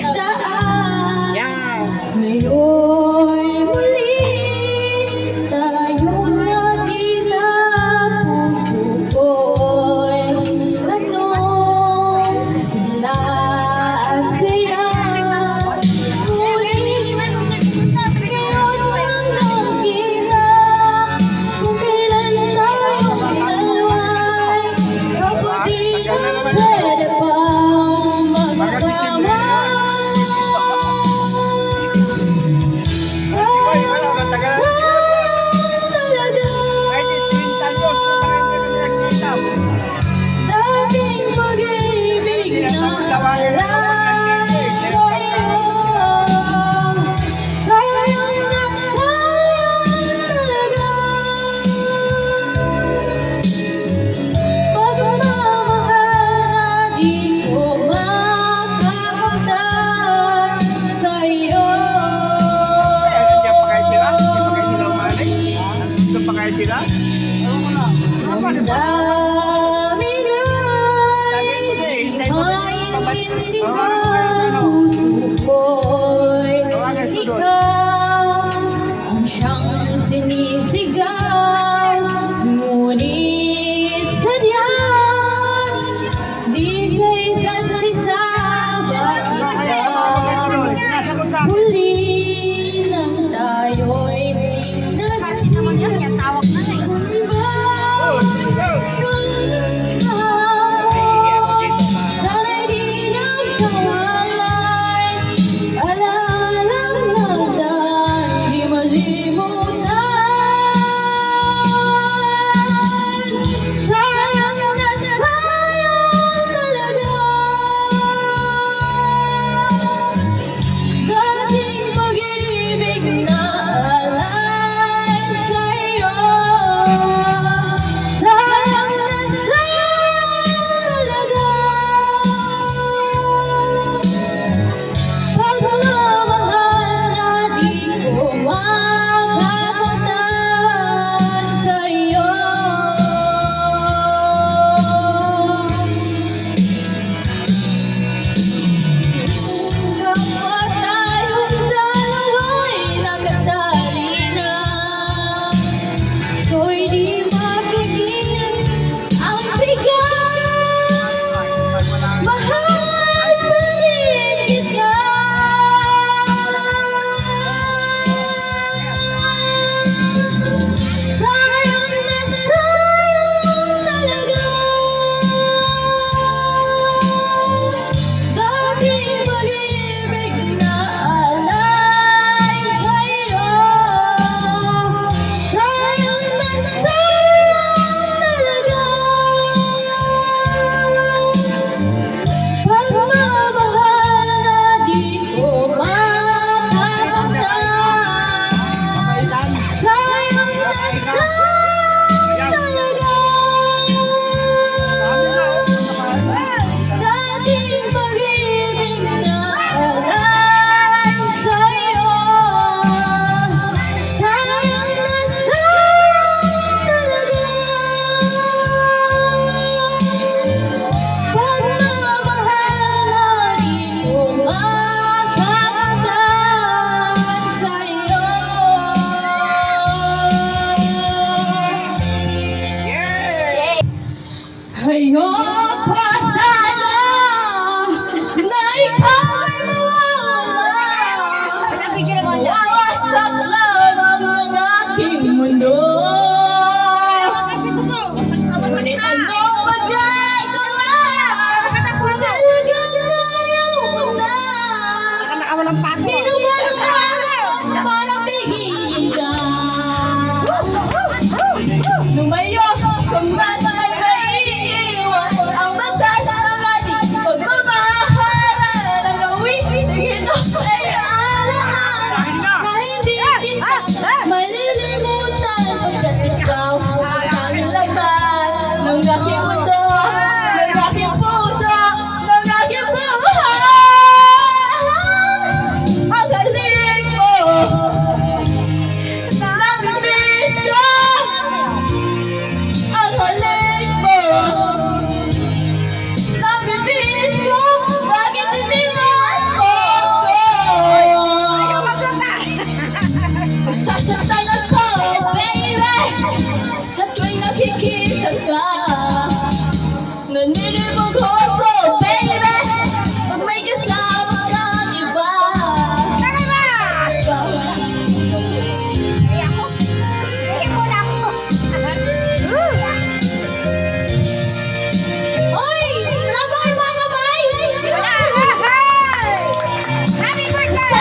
nagdaan. Ngayon'y muli tayong nakita, puso ko'y tanong, sigla at saya. Ngunit ngayon lang nakita kung kailan tayong pinalway, kapatid pwede pang magkasama.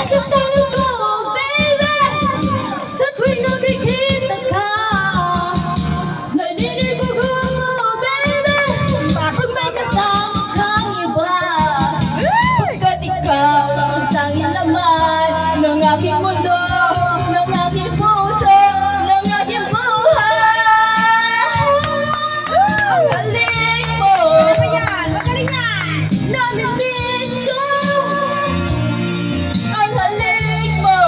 Bakit ano ko, baby? Sa tuwing nakikita ka, naninibago ako, baby. Pag may kasama kang iba, pagkat ikaw ang tanging laman ng aking mundo, ng aking puso, ng aking buhay. Ang galing mo, Magaling yan! namimiss ko. Ang galing mo,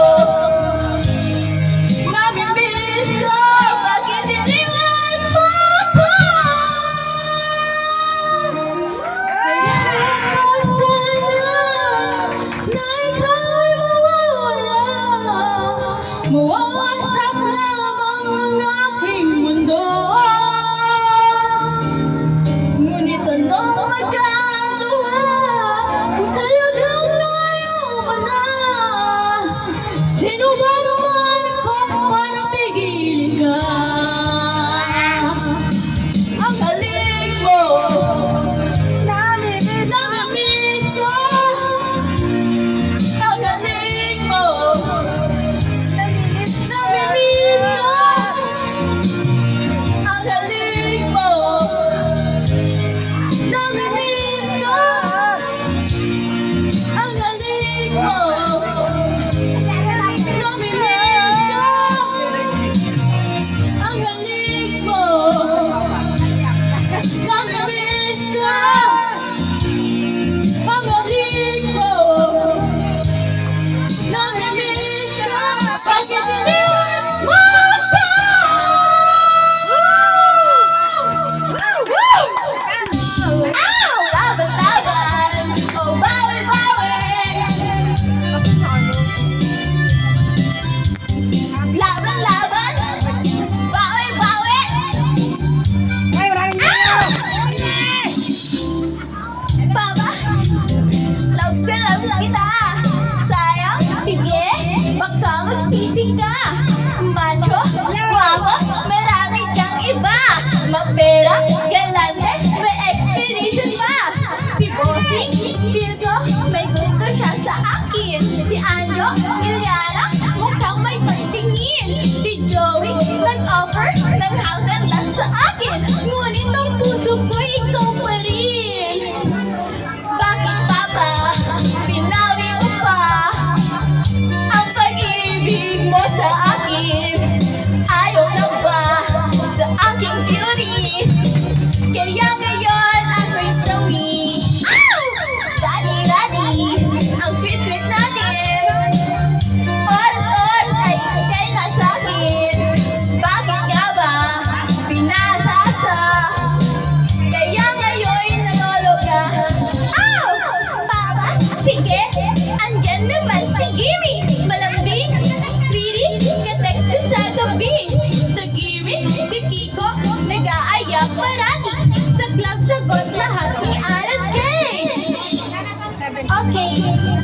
namimiss ko. Bakit iniwan mo ko? Kaya ako sana na ikaw'y mawawala. Mawawagsak lamang ang aking mundo. Ngunit anong magagawa kung talagang ayaw mo na? Sino ba naman ako para pigilin ka? Ang galing mo, namimiss ko. Ang galing mo, namimiss ko. Ang galing mo, namimiss ko. Ang galing mo, namimiss ko. Ang galing mo, namimiss ko. Ang galing mo, namimiss ko. Bakit iniwan mo ko? Ow! Laban-laban! Oh, bawi-bawi! Laban-laban! Bawi-bawi! Ay, maraming Ow! Papa, loves kita. Sayang, sige, baka magsisi ka. Macho, guwapo, marami kang iba. Mapera, galante, may expedition pa. Si Bossing, feel ko, may gusto siya sa akin. Si Anjo, Iliana, mukhang may pagtingin. Si Joey, nag-offer ng house and lot sa akin. Ngunit ang puso ko, ikaw pa rin. Bakit, Papa, pinawi mo pa ang pag-ibig mo sa akin? Ayaw na ba sa aking beauty? Kaya ngayon ako'y sawi. Ow! Rani-rani, ang sweet-sweet natin. Oras-oras ay ika'y nasa akin. Bakit nga ba pinasasa? Kaya ngayon nalolo ka. Ow! Papa, sige, andyan naman si Gimme. Malambing, sweetie, ka-text ko sa gabi. Sa Gimme, si Kiko, nag-aayak parati. Sa club, sagot lahat ni Alan Kay. Okay,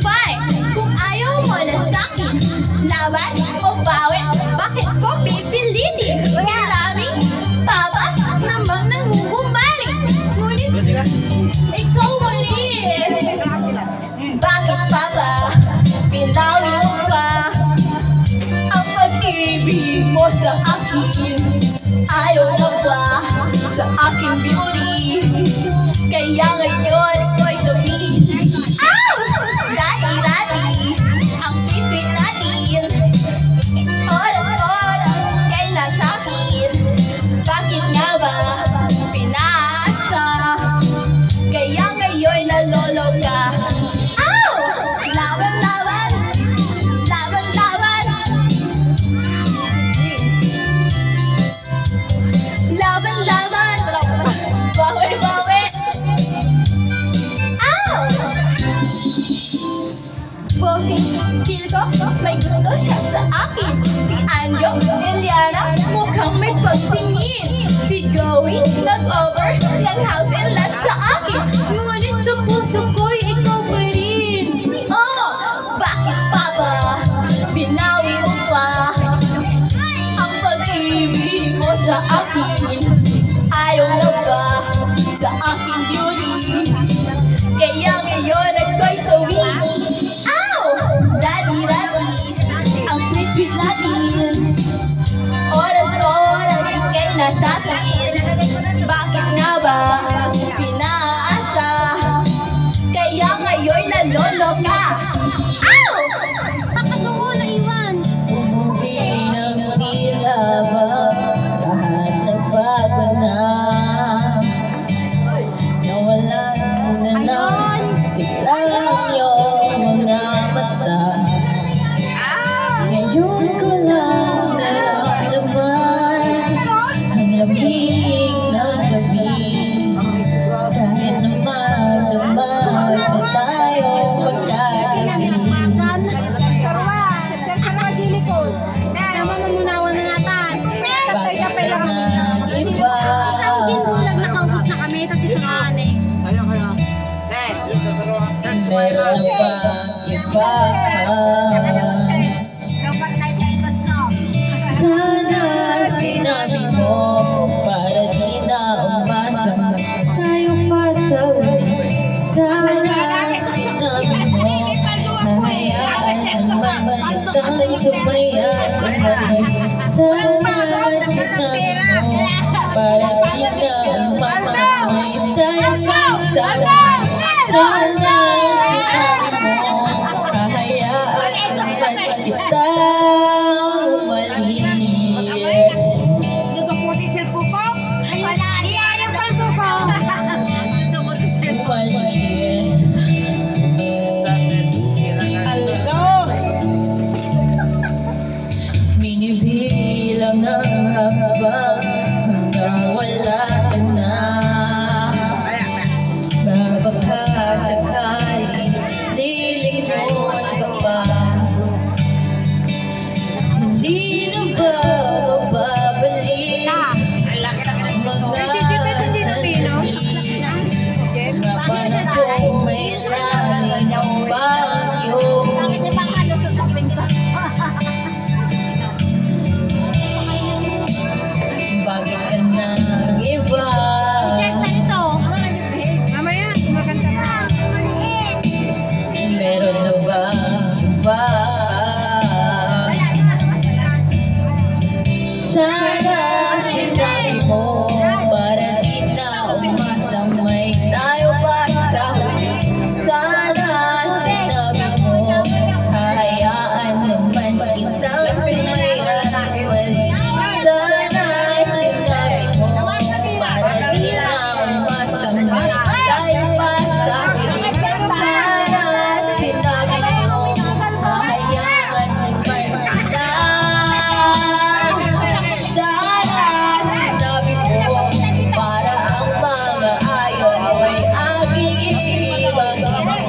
fine. Kung ayaw mo na sa'kin, laban o bawi, bakit ko pipilitin? Maraming papa namang nanguhumaling. Ngunit ikaw pa rin. Bakit, Papa, pinawi mo pa ang pag-ibig mo sa akin? Ayaw na ba sa aking beauty? Kaya ngayon ko'y sabi. Ow! Dati-dati, ang sweet-sweet natin. Oras-oras kay nasa akin. Bakit nga ba pinasa? Kaya ngayon nalolo ka. Ow! Laban-laban! Laban-laban! Laban-laban! Bawi-bawi! Ow! Bossing, feel ko may gusto siya sa akin. Si Anjo, Iliana, mukhang may pagtingin. Si Joey, nag-over ng house and lot sa akin. Ngunit sa puso ko'y ikaw pa rin. Oh, bakit, Papa, binawi mo pa ang pag-ibig mo sa akin? Ayaw na ba sa aking beauty? Kaya ngayon ako'y sawi. Ow! Daddy, sa atin? Bakit nga ba pinaasa? Kaya ngayon nalolo ka. Ow! Pakatungo na iwan. Umuwi ng tila ba? Lahat nagbago na. Nawala na ng siglang iyong mga mata. Ngayon ko lang naramdaman ang lamig ng gabi. Kahit na magdamag na tayo magkagabi. Bakit ka nag-iba? Meron ba iba? Sana sinabi mo para di na umasang tayo pa sa uli. Sana sinabi mo hayaan naman itang sumaya't umalik. Sana sinabi mo para di na umasang tayo pa sa uli. Sana sinabi mo hayaan naman itang umalik. Binibilang ng habang hanggang wala ka na. Baka sakaling lilingon ka pa. Hindi na ba mababalik mga sandali? Mga panahong may lalim ng bagyo. Bakit ka nag-iba? Meron na ba iba? Sana sinabi mo para di na umasang may tayo pa sa huli. Sana sinabi mo hahayaan naman kitang sumaya't umalik. Sana sinabi mo para di na umasang may tayo pa sa huli. Sana sinabi mo hahayaan naman kita. Sana sinabi mo para ang mga ayaw mo'y aking iniwan.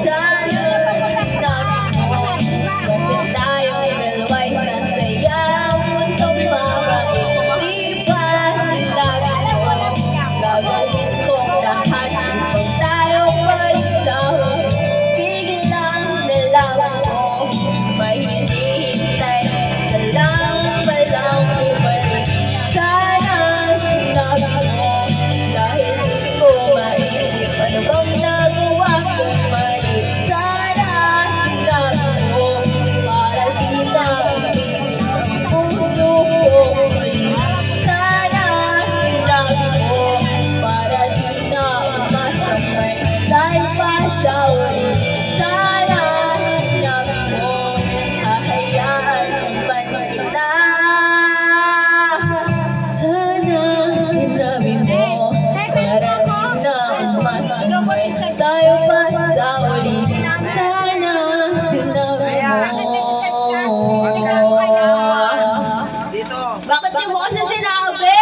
Sana sinabi mo kasi tayong dalawa'y sasaya ang mundong mabait. Di ba sinabi mo gagawin kong lahat upang tayo pagsawa. Tigil lang nalaman mo may hinihintay ka lang palang bumalik. Sana sinabi mo dahil di ko maisip ano bang nagawa kong mali. Sana sinabi mo para di na umilit ang puso ko muli. Sana sinabi mo para di na umasang may tayo pa sa uli. Sana sinabi mo hahayaan naman kita. Sana sinabi mo para di na umasang may tayo pa sa uli. Sana sinabi mo. Dito. Bakit di mo kasi sinabi?